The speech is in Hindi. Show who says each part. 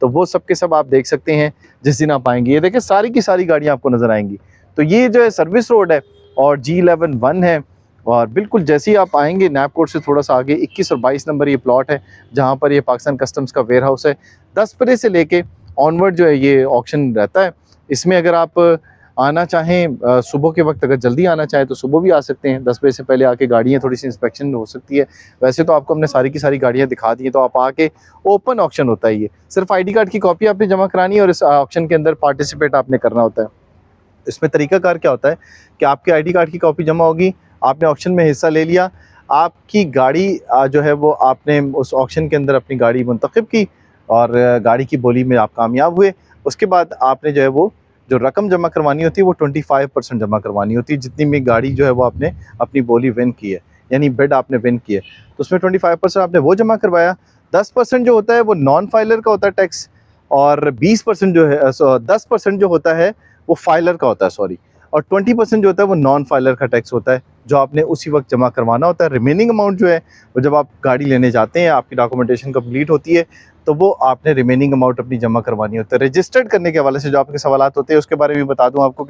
Speaker 1: तो वो सब के सब आप देख सकते हैं जिस दिन आप आएंगे। ये देखें सारी की सारी गाड़ियाँ आपको नज़र आएंगी। तो ये जो है सर्विस रोड है और G11 1 है, और बिल्कुल जैसे ही आप आएंगे नैप कोर्ट से थोड़ा सा आगे 21 और 22 नंबर ये प्लॉट है, जहाँ पर ये पाकिस्तान कस्टम्स का वेयर हाउस है। 10 बजे से लेके ऑनवर्ड जो है ये ऑक्शन रहता है। इसमें अगर आप आना चाहें सुबह के वक्त, अगर जल्दी आना चाहें तो सुबह भी आ सकते हैं। 10 बजे से पहले आके गाड़ियाँ थोड़ी सी इंस्पेक्शन हो सकती है। वैसे तो आपको हमने सारी की सारी गाड़ियाँ दिखा दी हैं, तो आप आके ओपन ऑक्शन होता है ये, सिर्फ ID कार्ड की कॉपी आपने जमा करानी है और इस ऑक्शन के अंदर पार्टिसिपेट आपने करना होता है। इसमें तरीकाकार क्या होता है कि आपके ID कार्ड की कॉपी जमा होगी, आपने ऑक्शन में हिस्सा ले लिया, आपकी गाड़ी जो है वो आपने उस ऑक्शन के अंदर अपनी गाड़ी मुंतखब की और गाड़ी की बोली में आप कामयाब हुए। उसके बाद आपने जो है वो जो रकम जमा करवानी होती है वो 25% जमा करवानी होती है, जितनी में गाड़ी जो है वो आपने अपनी बोली विन की है, यानी बिड आपने विन की है। तो उसमें 25% आपने वो जमा करवाया। 10% जो होता है वो नॉन फाइलर का होता है टैक्स, और 20% जो है 10% जो होता है वो फाइलर का होता है, सॉरी, और 20% जो होता है वो नॉन फाइलर का टैक्स होता है, जो आपने उसी वक्त जमा करवाना होता है। रिमेनिंग अमाउंट जो है वो जब आप गाड़ी लेने जाते हैं, आपकी डॉक्यूमेंटेशन कंप्लीट होती है, तो वो आपने रिमेनिंग अमाउंट अपनी जमा करवानी होता है। रजिस्टर्ड करने के हवाले से जो आपके सवालात होते हैं उसके बारे में बता दूं आपको कि